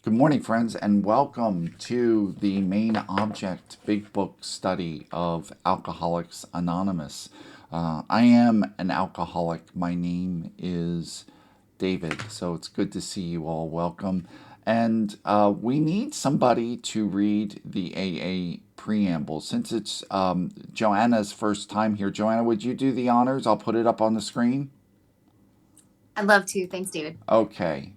Good morning, friends, and welcome to the main object big book study of Alcoholics Anonymous. I am an alcoholic. My name is David, so it's good to see you all. Welcome. And we need somebody to read the AA preamble. Since it's Joanna's first time here, Joanna, would you do the honors? I'll put it up on the screen. I'd love to. Thanks, David. Okay.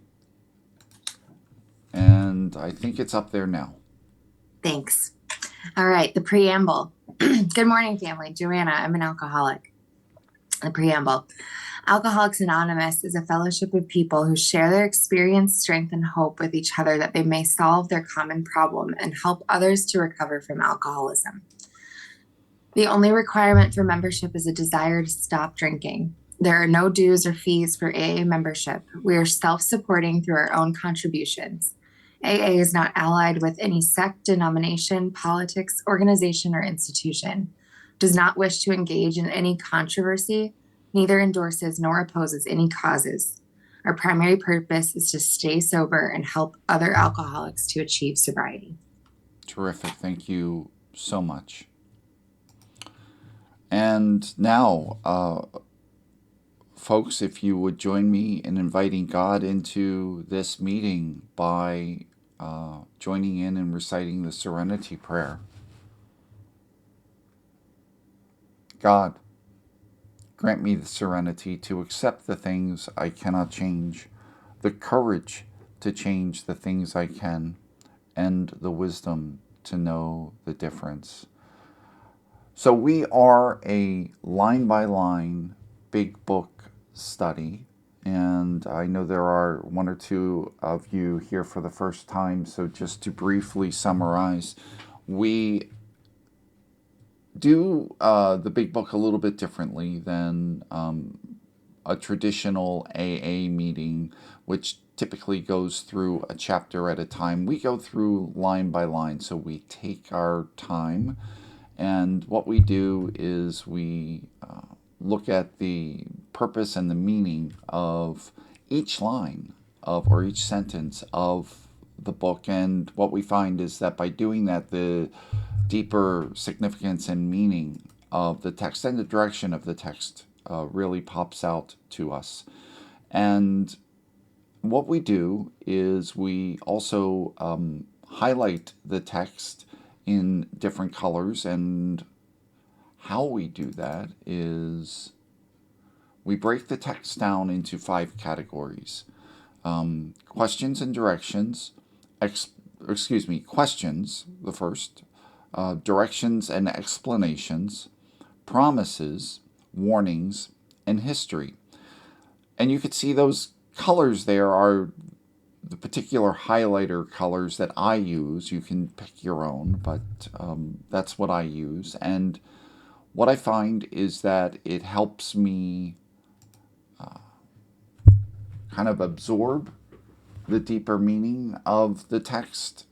And I think it's up there now. Thanks. All right, the preamble. Good morning, family. Joanna, I'm an alcoholic. The preamble. Alcoholics Anonymous is a fellowship of people who share their experience, strength, and hope with each other that they may solve their common problem and help others to recover from alcoholism. The only requirement for membership is a desire to stop drinking. There are no dues or fees for AA membership. We are self-supporting through our own contributions. AA is not allied with any sect, denomination, politics, organization, or institution, does not wish to engage in any controversy, neither endorses nor opposes any causes. Our primary purpose is to stay sober and help other alcoholics to achieve sobriety. Terrific. Thank you so much. And now, folks, if you would join me in inviting God into this meeting by joining in and reciting the Serenity Prayer. God, grant me the serenity to accept the things I cannot change, the courage to change the things I can, and the wisdom to know the difference. So we are a line-by-line big book study, and I know there are one or two of you here for the first time, so just to briefly summarize, we do the big book a little bit differently than a traditional AA meeting, which typically goes through a chapter at a time. We go through line by line, so we take our time. And what we do is we look at the purpose and the meaning of each line or each sentence of the book. And what we find is that by doing that, the deeper significance and meaning of the text and the direction of the text really pops out to us. And what we do is we also highlight the text in different colors, and how we do that is we break the text down into 5 categories. Questions and directions, questions, the first, directions and explanations, promises, warnings, and history. And you could see those colors there are the particular highlighter colors that I use. You can pick your own, but that's what I use. And what I find is that it helps me kind of absorb the deeper meaning of the text,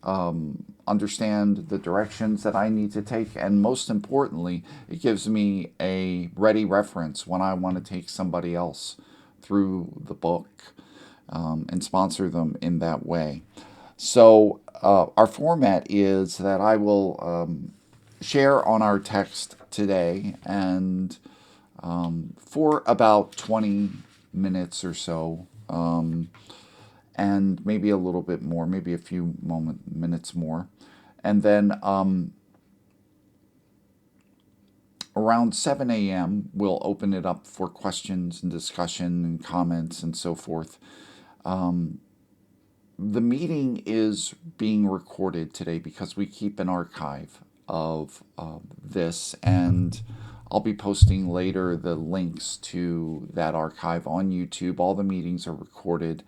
understand the directions that I need to take, and most importantly, it gives me a ready reference when I want to take somebody else through the book and sponsor them in that way. So our format is that I will share on our text today, and for about 20 minutes or so, and maybe a little bit more, maybe a few minutes more. And then around 7 a.m., we'll open it up for questions and discussion and comments and so forth. The meeting is being recorded today because we keep an archive of this, and I'll be posting later the links to that archive on YouTube. All the meetings are recorded.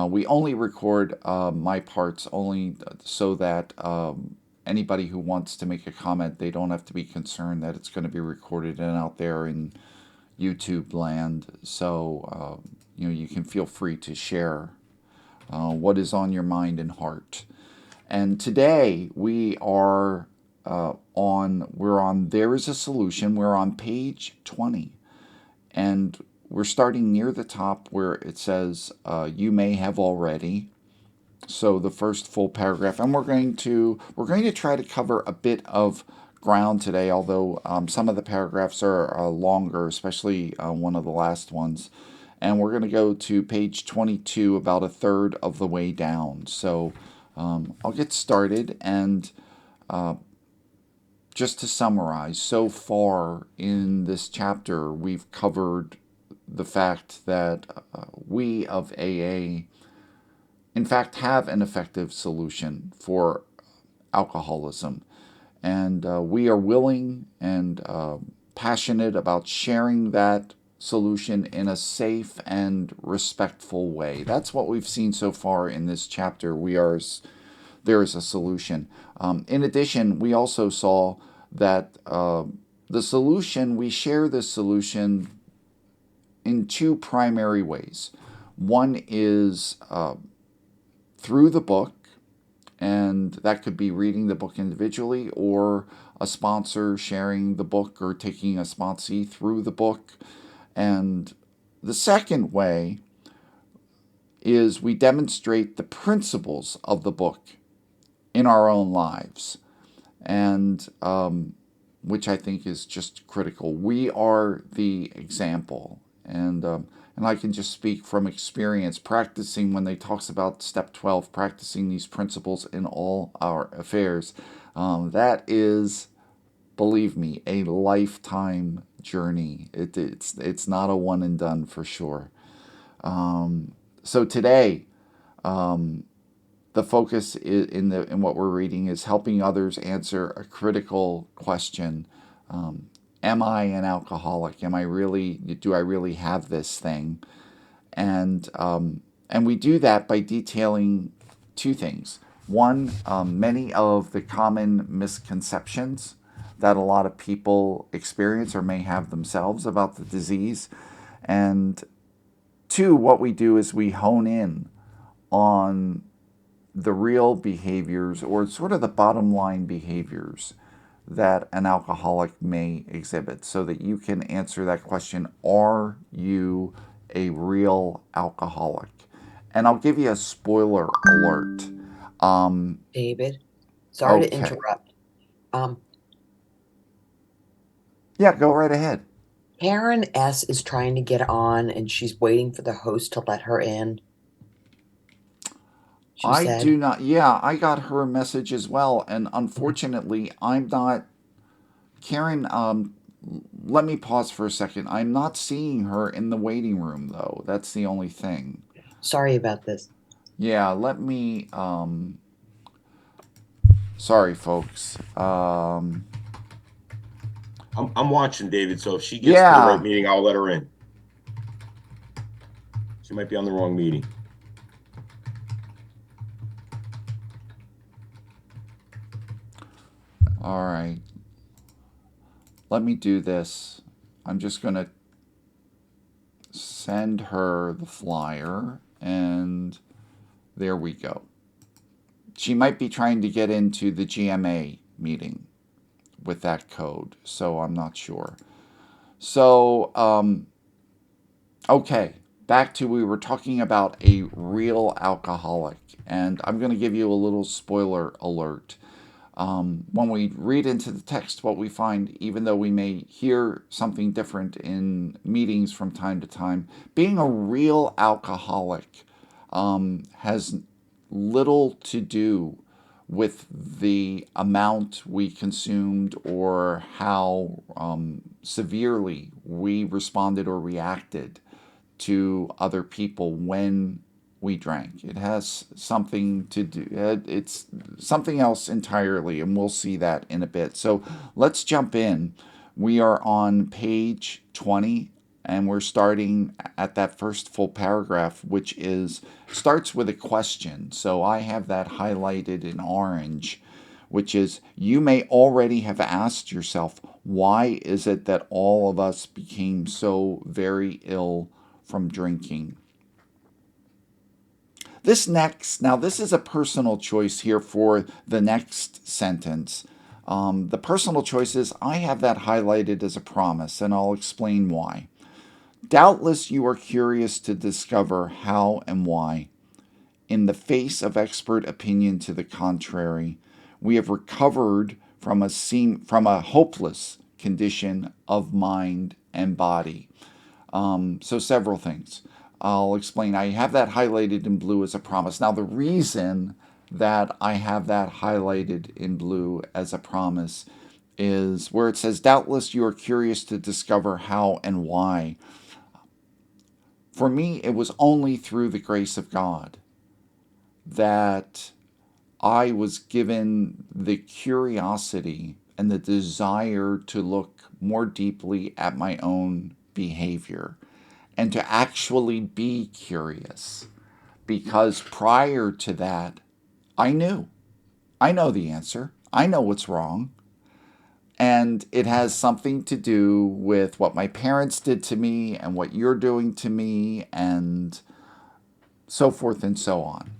We only record my parts only so that anybody who wants to make a comment, they don't have to be concerned that it's going to be recorded and out there in YouTube land. So you can feel free to share what is on your mind and heart. And today we are we're on There Is a Solution. We're on page 20. And we're starting near the top where it says, you may have already. So the first full paragraph, and we're going to try to cover a bit of ground today. Although some of the paragraphs are longer, especially one of the last ones. And we're going to go to page 22, about a third of the way down. So I'll get started. And just to summarize, so far in this chapter, we've covered the fact that we of AA, in fact, have an effective solution for alcoholism. And we are willing and passionate about sharing that solution in a safe and respectful way. That's what we've seen so far in this chapter. There is a solution. In addition, we also saw that we share this solution in two primary ways. One is through the book, and that could be reading the book individually or a sponsor sharing the book or taking a sponsee through the book. And the second way is we demonstrate the principles of the book in our own lives, and which I think is just critical. We are the example, and I can just speak from experience practicing when they talks about step 12, practicing these principles in all our affairs. That is, believe me, a lifetime journey. It's not a one and done for sure. So today, the focus in what we're reading is helping others answer a critical question. Am I an alcoholic? Do I really have this thing? And we do that by detailing two things. One, many of the common misconceptions that a lot of people experience or may have themselves about the disease. And two, what we do is we hone in on the real behaviors, or sort of the bottom line behaviors, that an alcoholic may exhibit, so that you can answer that question: are you a real alcoholic? And I'll give you a spoiler alert. David, sorry to Okay. interrupt. Yeah, go right ahead. Karen S. is trying to get on and she's waiting for the host to let her in. She I said, do not. Yeah, I got her message as well, and unfortunately, I'm not. Karen, let me pause for a second. I'm not seeing her in the waiting room, though. That's the only thing. sorry about this. Yeah, let me. Sorry, folks. I'm watching, David, so if she gets to the Yeah. right meeting, I'll let her in. She might be on the wrong meeting. All right. Let me do this. I'm just going to send her the flyer, and there we go. She might be trying to get into the GMA meeting with that code, so I'm not sure. So, okay, back to, we were talking about a real alcoholic, and I'm going to give you a little spoiler alert. When we read into the text, what we find, even though we may hear something different in meetings from time to time, being a real alcoholic has little to do with the amount we consumed or how severely we responded or reacted to other people when we drank. It has something to do, it's something else entirely, and we'll see that in a bit. So let's jump in. We are on page 20, and we're starting at that first full paragraph, which starts with a question. So I have that highlighted in orange, which is: you may already have asked yourself, why is it that all of us became so very ill from drinking? This is a personal choice here for the next sentence. The personal choice is, I have that highlighted as a promise, and I'll explain why. Doubtless you are curious to discover how and why. in the face of expert opinion to the contrary. We have recovered from a hopeless condition of mind and body. So several things. I'll explain. I have that highlighted in blue as a promise. Now, the reason that I have that highlighted in blue as a promise is where it says, doubtless you are curious to discover how and why. For me, it was only through the grace of God that I was given the curiosity and the desire to look more deeply at my own behavior and to actually be curious. Because prior to that, I knew. I know the answer. I know what's wrong. And it has something to do with what my parents did to me and what you're doing to me and so forth and so on.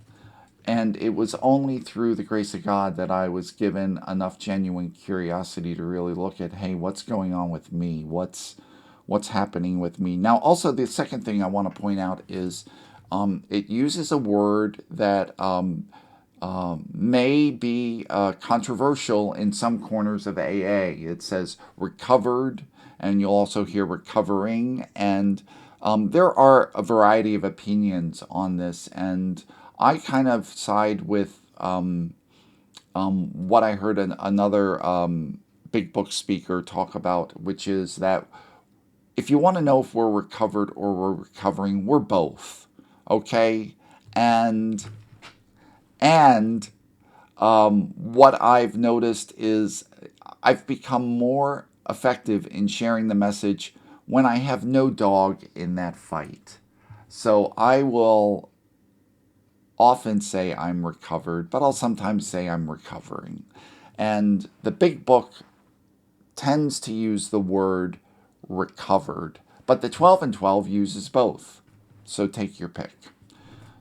And it was only through the grace of God that I was given enough genuine curiosity to really look at, hey, what's going on with me? What's happening with me? Now, also, the second thing I want to point out is it uses a word that may be controversial in some corners of AA. It says recovered, and you'll also hear recovering. And there are a variety of opinions on this, and I kind of side with what I heard another big book speaker talk about, which is that if you want to know if we're recovered or we're recovering, we're both, okay? And what I've noticed is I've become more effective in sharing the message when I have no dog in that fight. So I will often say I'm recovered, but I'll sometimes say I'm recovering. And the big book tends to use the word recovered, but the 12 and 12 uses both. So take your pick.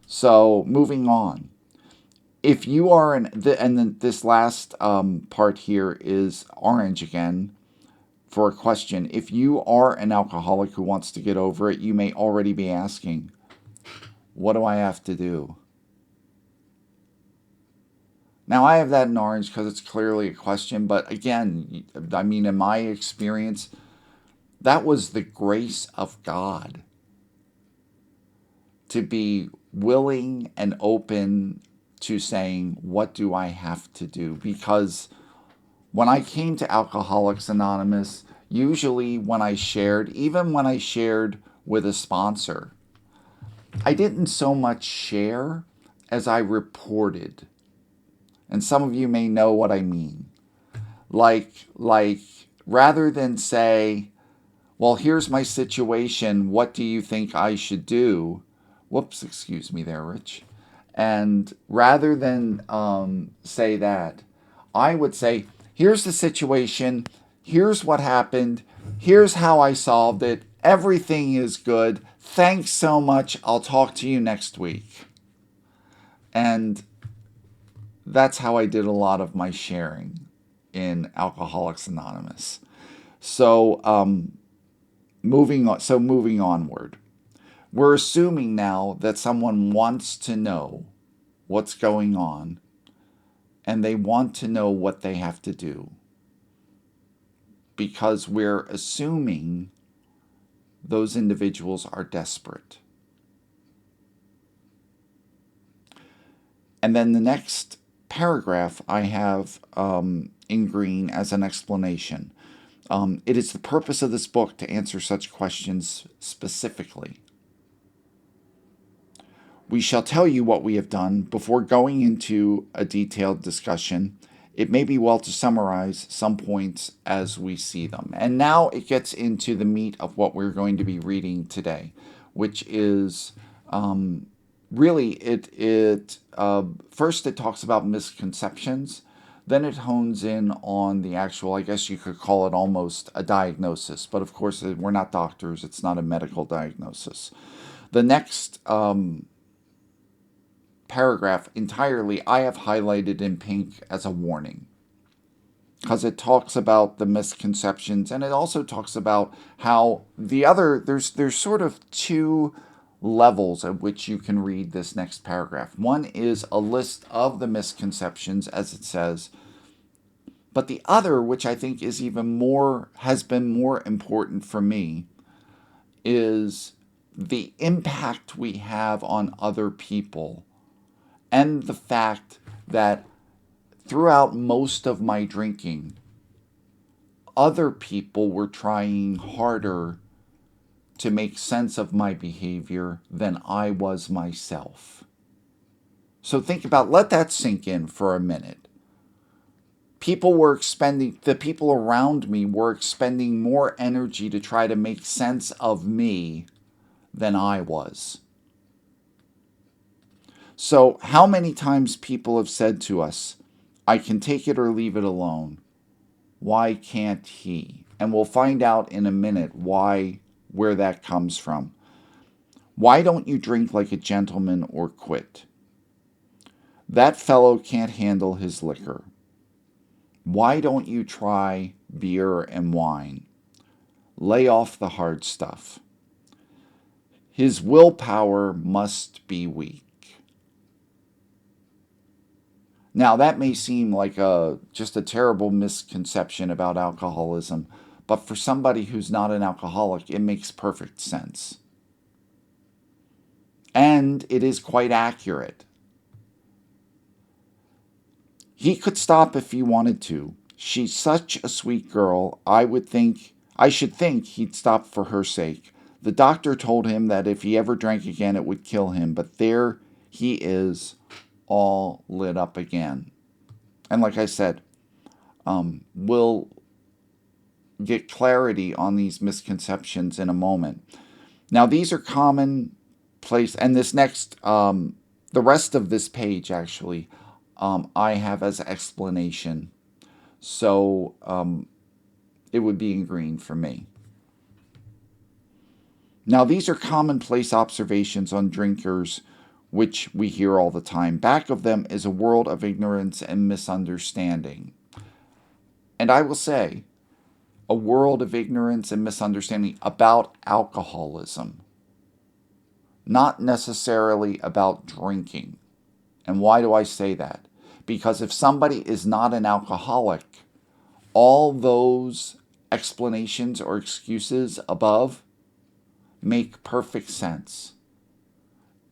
So moving on. If you are and then this last part here is orange again for a question. If you are an alcoholic who wants to get over it, you may already be asking, what do I have to do? Now, I have that in orange because it's clearly a question, but again, I mean, in my experience, that was the grace of God to be willing and open to saying, what do I have to do? Because when I came to Alcoholics Anonymous, usually when I shared, even when I shared with a sponsor, I didn't so much share as I reported. And some of you may know what I mean. Like rather than say, well, here's my situation, what do you think I should do? Whoops, excuse me there, Rich. And rather than say that, I would say, here's the situation, here's what happened, here's how I solved it, everything is good, thanks so much, I'll talk to you next week. And that's how I did a lot of my sharing in Alcoholics Anonymous. So moving onward. We're assuming now that someone wants to know what's going on and they want to know what they have to do, because we're assuming those individuals are desperate. And then the next paragraph I have in green as an explanation. It is the purpose of this book to answer such questions specifically. We shall tell you what we have done. Before going into a detailed discussion, it may be well to summarize some points as we see them. And now it gets into the meat of what we're going to be reading today, which is really first it talks about misconceptions, then it hones in on the actual, I guess you could call it almost a diagnosis, but of course we're not doctors, it's not a medical diagnosis. The next paragraph entirely I have highlighted in pink as a warning, because it talks about the misconceptions, and it also talks about how the other, there's sort of two levels at which you can read this next paragraph. One is a list of the misconceptions, as it says, but the other, which I think is even more, has been more important for me, is the impact we have on other people, and the fact that throughout most of my drinking, other people were trying harder to make sense of my behavior than I was myself. So let that sink in for a minute. The people around me were expending more energy to try to make sense of me than I was. So, how many times people have said to us, I can take it or leave it alone. Why can't he? And we'll find out in a minute where that comes from. Why don't you drink like a gentleman or quit? That fellow can't handle his liquor. Why don't you try beer and wine? Lay off the hard stuff. His willpower must be weak. Now, that may seem like just a terrible misconception about alcoholism, but for somebody who's not an alcoholic, it makes perfect sense. And it is quite accurate. He could stop if he wanted to. She's such a sweet girl. I should think he'd stop for her sake. The doctor told him that if he ever drank again, it would kill him. But there he is, all lit up again. And like I said, we'll get clarity on these misconceptions in a moment. Now, these are commonplace, and this next, the rest of this page actually, I have as explanation. So it would be in green for me. Now, these are commonplace observations on drinkers, which we hear all the time. Back of them is a world of ignorance and misunderstanding. And I will say, a world of ignorance and misunderstanding about alcoholism, not necessarily about drinking. And why do I say that? Because if somebody is not an alcoholic, all those explanations or excuses above make perfect sense.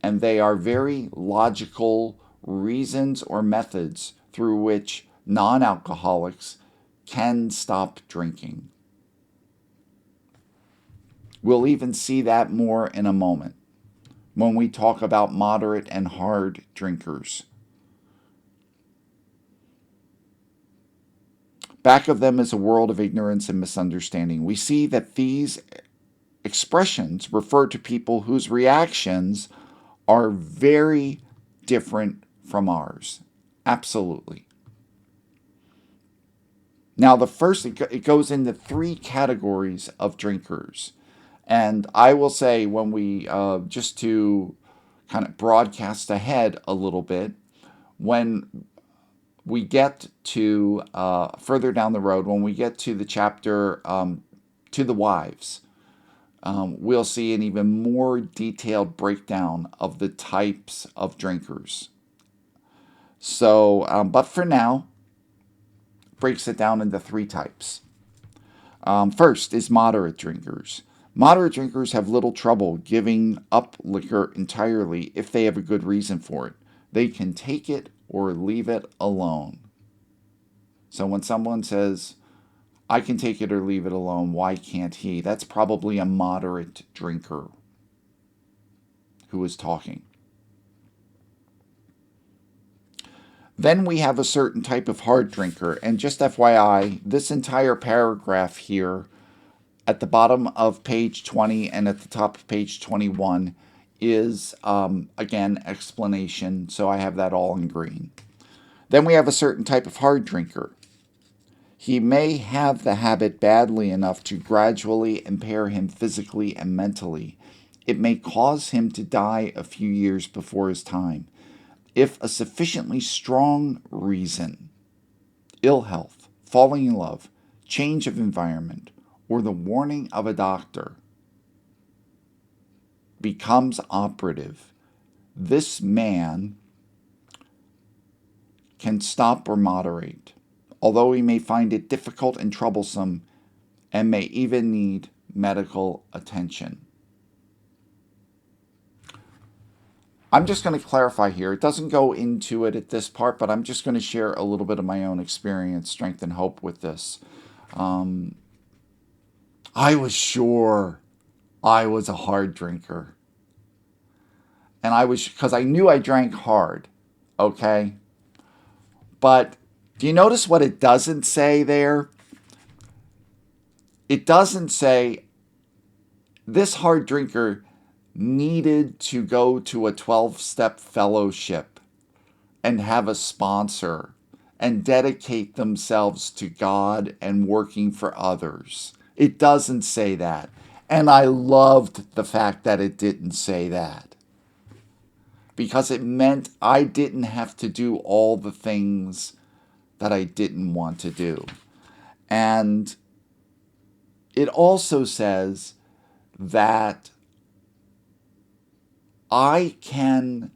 And they are very logical reasons or methods through which non-alcoholics can stop drinking. We'll even see that more in a moment when we talk about moderate and hard drinkers. Back of them is a world of ignorance and misunderstanding. We see that these expressions refer to people whose reactions are very different from ours. Absolutely. Now, it goes into 3 categories of drinkers. And I will say, when we, just to kind of broadcast ahead a little bit, when we get to further down the road, when we get to the chapter to the wives, we'll see an even more detailed breakdown of the types of drinkers. So, but for now, breaks it down into 3 types. First is moderate drinkers. Moderate drinkers have little trouble giving up liquor entirely if they have a good reason for it. They can take it or leave it alone. So when someone says, I can take it or leave it alone, why can't he? That's probably a moderate drinker who is talking. Then we have a certain type of hard drinker. And just FYI, this entire paragraph here at the bottom of page 20 and at the top of page 21 is, again, explanation. So I have that all in green. Then we have a certain type of hard drinker. He may have the habit badly enough to gradually impair him physically and mentally. It may cause him to die a few years before his time. If a sufficiently strong reason, ill health, falling in love, change of environment, or the warning of a doctor becomes operative, this man can stop or moderate, although he may find it difficult and troublesome and may even need medical attention. I'm just going to clarify here. It doesn't go into it at this part, but I'm just going to share a little bit of my own experience, strength, and hope with this. I was sure I was a hard drinker. And because I knew I drank hard, okay? But do you notice what it doesn't say there? It doesn't say this hard drinker needed to go to a 12-step fellowship and have a sponsor and dedicate themselves to God and working for others. It doesn't say that. And I loved the fact that it didn't say that, because it meant I didn't have to do all the things that I didn't want to do. And it also says that I can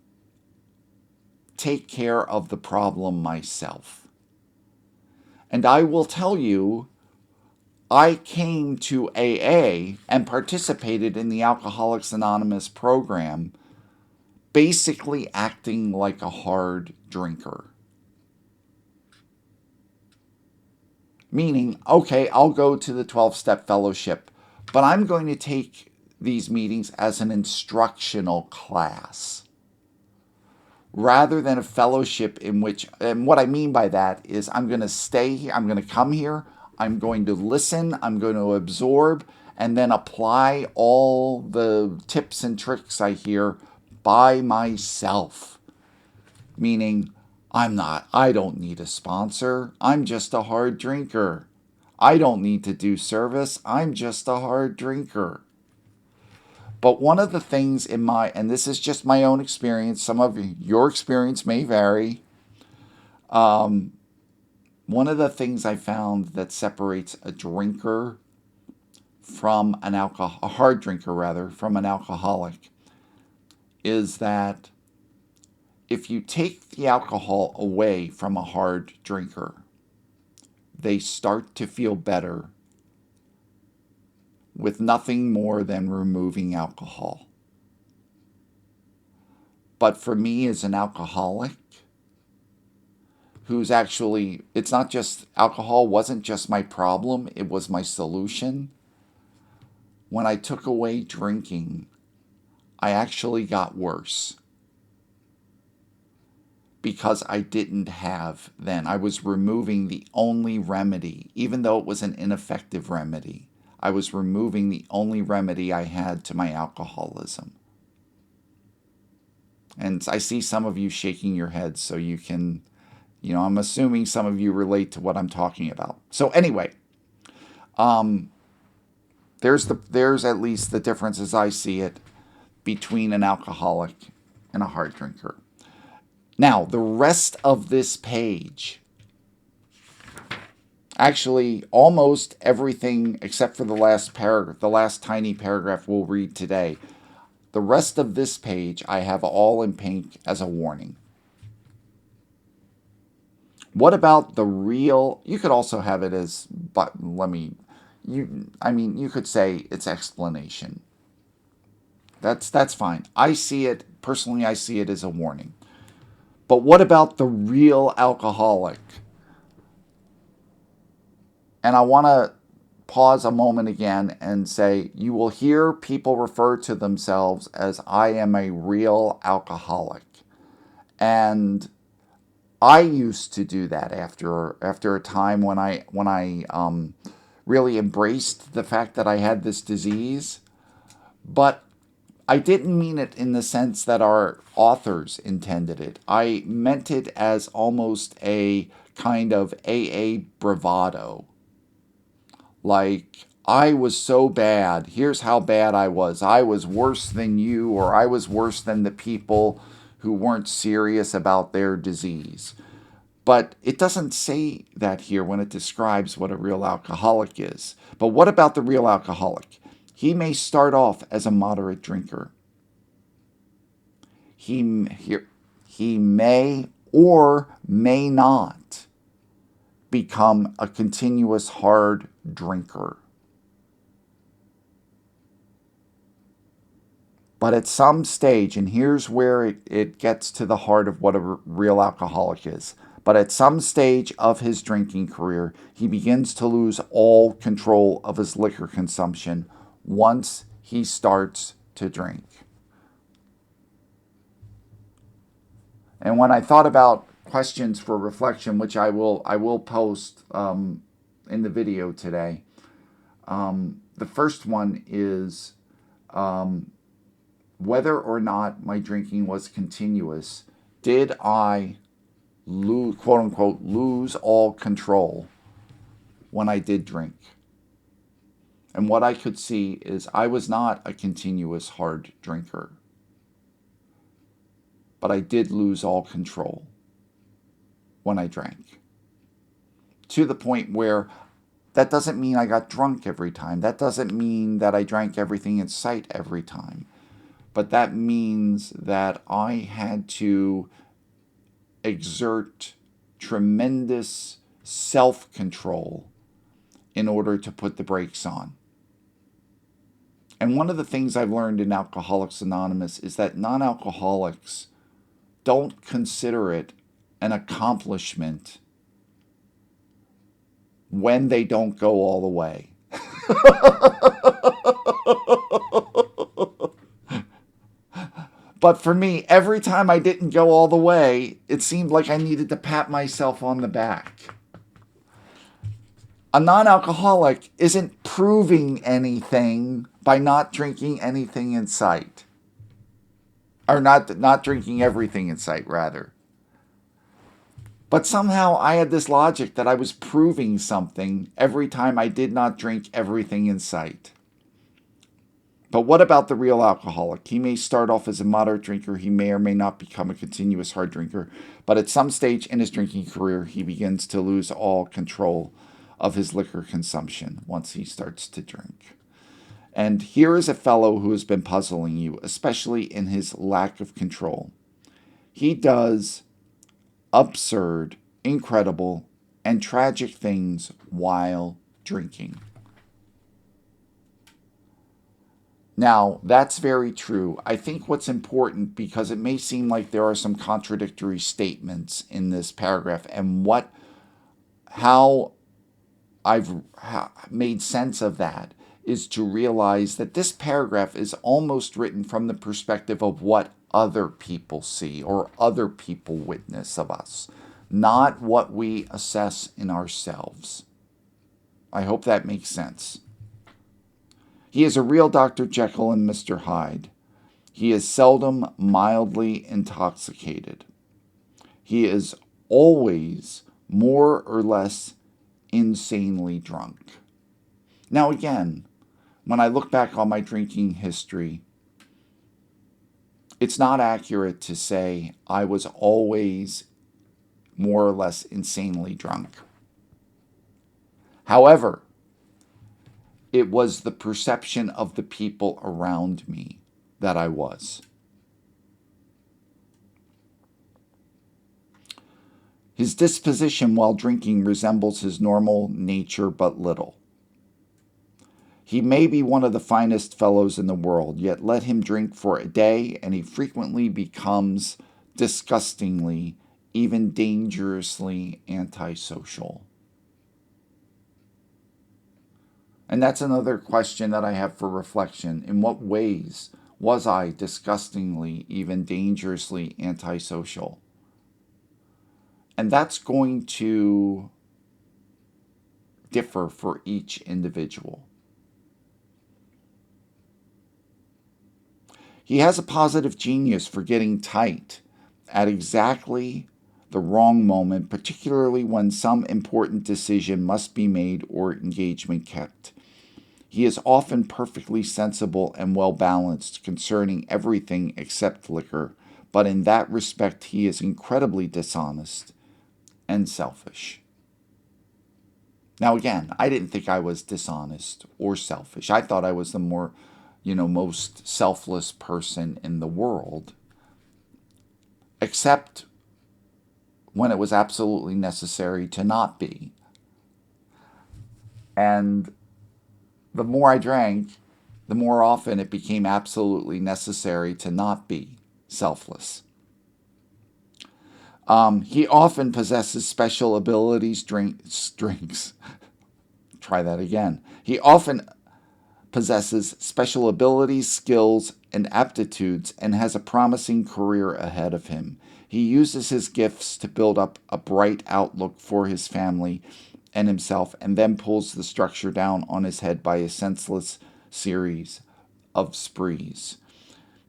take care of the problem myself. And I will tell you, I came to AA and participated in the Alcoholics Anonymous program basically acting like a hard drinker. Meaning, okay, I'll go to the 12-step fellowship, but I'm going to take these meetings as an instructional class rather than a fellowship in which, and what I mean by that is I'm going to stay here, I'm going to come here, I'm going to listen, I'm going to absorb, and then apply all the tips and tricks I hear by myself. Meaning, I don't need a sponsor. I'm just a hard drinker. I don't need to do service. I'm just a hard drinker. But one of the things and this is just my own experience, some of your experience may vary. One of the things I found that separates a drinker from a hard drinker rather, from an alcoholic, is that if you take the alcohol away from a hard drinker, they start to feel better with nothing more than removing alcohol. But for me as an alcoholic, who's actually, it's not just, alcohol wasn't just my problem, it was my solution. When I took away drinking, I actually got worse. Because I didn't have then. I was removing the only remedy, even though it was an ineffective remedy. I was removing the only remedy I had to my alcoholism. And I see some of you shaking your heads, so you can, I'm assuming some of you relate to what I'm talking about. So anyway, there's at least the difference as I see it between an alcoholic and a hard drinker. Now, the rest of this page, actually almost everything except for the last paragraph, the last tiny paragraph we'll read today, the rest of this page I have all in pink as a warning. What about the real, you could also have it as, you could say it's explanation. That's fine. Personally I see it as a warning. But what about the real alcoholic? And I want to pause a moment again and say, you will hear people refer to themselves as, I am a real alcoholic. And I used to do that after a time when I really embraced the fact that I had this disease. But I didn't mean it in the sense that our authors intended it. I meant it as almost a kind of AA bravado. Like, I was so bad. Here's how bad I was. I was worse than you, or I was worse than the people who weren't serious about their disease. But it doesn't say that here when it describes what a real alcoholic is. But what about the real alcoholic? He may start off as a moderate drinker. he may or may not become a continuous hard drinker. But at some stage, and here's where it gets to the heart of what a real alcoholic is. But at some stage of his drinking career, he begins to lose all control of his liquor consumption once he starts to drink. And when I thought about questions for reflection, which I will post in the video today, the first one is whether or not my drinking was continuous. Did I lose, quote unquote, lose all control when I did drink? And what I could see is I was not a continuous hard drinker, but I did lose all control when I drank. To the point where that doesn't mean I got drunk every time. That doesn't mean that I drank everything in sight every time. But that means that I had to exert tremendous self-control in order to put the brakes on. And one of the things I've learned in Alcoholics Anonymous is that non-alcoholics don't consider it an accomplishment when they don't go all the way. But for me, every time I didn't go all the way, it seemed like I needed to pat myself on the back. A non-alcoholic isn't proving anything by not drinking anything in sight. Or not drinking everything in sight, rather. But somehow I had this logic that I was proving something every time I did not drink everything in sight. But what about the real alcoholic? He may start off as a moderate drinker. He may or may not become a continuous hard drinker. But at some stage in his drinking career, he begins to lose all control of his liquor consumption once he starts to drink. And here is a fellow who has been puzzling you, especially in his lack of control. He does absurd, incredible, and tragic things while drinking. Now, that's very true. I think what's important, because it may seem like there are some contradictory statements in this paragraph, and how I've made sense of that is to realize that this paragraph is almost written from the perspective of what other people see or other people witness of us, not what we assess in ourselves. I hope that makes sense. He is a real Dr. Jekyll and Mr. Hyde. He is seldom mildly intoxicated. He is always more or less insanely drunk. Now again, when I look back on my drinking history, it's not accurate to say I was always more or less insanely drunk. However, it was the perception of the people around me that I was. His disposition while drinking resembles his normal nature but little. He may be one of the finest fellows in the world, yet let him drink for a day and he frequently becomes disgustingly, even dangerously antisocial. And that's another question that I have for reflection. In what ways was I disgustingly, even dangerously antisocial? And that's going to differ for each individual. He has a positive genius for getting tight at exactly the wrong moment, particularly when some important decision must be made or engagement kept. He is often perfectly sensible and well-balanced concerning everything except liquor, but in that respect he is incredibly dishonest and selfish. Now again, I didn't think I was dishonest or selfish. I thought I was the most selfless person in the world. except when it was absolutely necessary to not be. And the more I drank, the more often it became absolutely necessary to not be selfless. He often possesses special abilities, drinks. Try that again. He often possesses special abilities, skills, and aptitudes, and has a promising career ahead of him. He uses his gifts to build up a bright outlook for his family and himself, and then pulls the structure down on his head by a senseless series of sprees.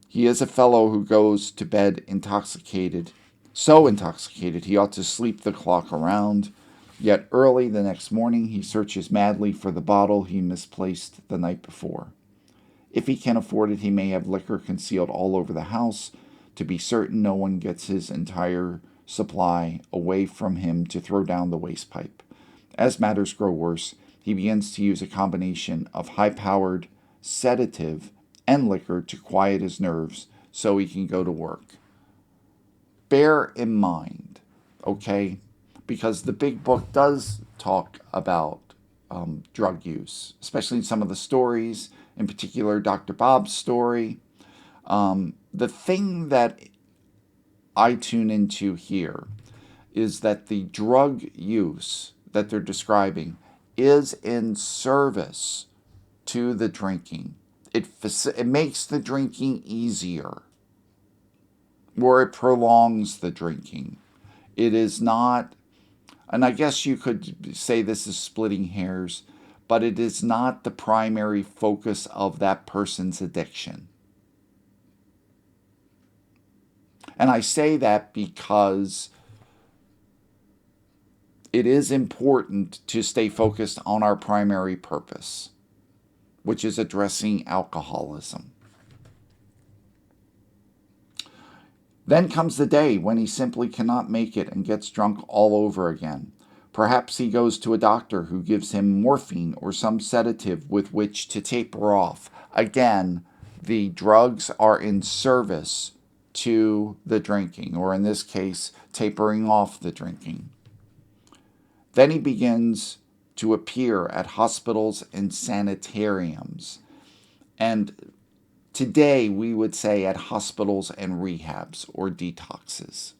He is a fellow who goes to bed intoxicated, so intoxicated he ought to sleep the clock around. Yet early the next morning he searches madly for the bottle he misplaced the night before. If he can afford it, he may have liquor concealed all over the house, to be certain no one gets his entire supply away from him to throw down the waste pipe. As matters grow worse, he begins to use a combination of high-powered sedative and liquor to quiet his nerves so he can go to work. Bear in mind, okay, because the big book does talk about drug use, especially in some of the stories, in particular Dr. Bob's story. The thing that I tune into here is that the drug use that they're describing is in service to the drinking. It makes the drinking easier, or it prolongs the drinking. It is not, and I guess you could say this is splitting hairs, but it is not the primary focus of that person's addiction. And I say that because it is important to stay focused on our primary purpose, which is addressing alcoholism. Then comes the day when he simply cannot make it and gets drunk all over again. Perhaps he goes to a doctor who gives him morphine or some sedative with which to taper off. Again, the drugs are in service to the drinking, or in this case, tapering off the drinking. Then he begins to appear at hospitals and sanitariums. And today we would say at hospitals and rehabs or detoxes.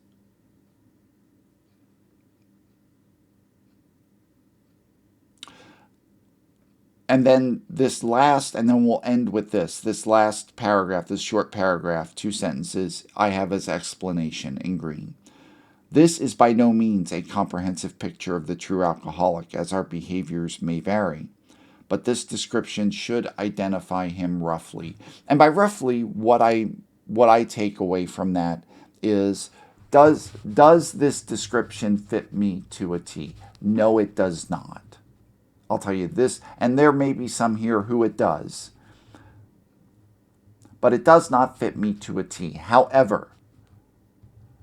And then we'll end with this last paragraph, this short paragraph, 2 sentences, I have as explanation in green. This is by no means a comprehensive picture of the true alcoholic, as our behaviors may vary. But this description should identify him roughly. And by roughly, what I take away from that is, does this description fit me to a T? No, it does not. I'll tell you this, and there may be some here who it does. But it does not fit me to a T. However,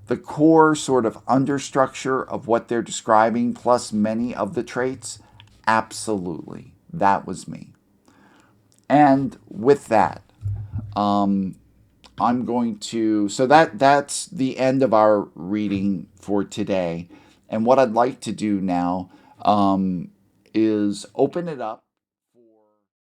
the core sort of understructure of what they're describing, plus many of the traits, absolutely. That was me. And with that, I'm going to, so that's the end of our reading for today. And what I'd like to do now is open it up.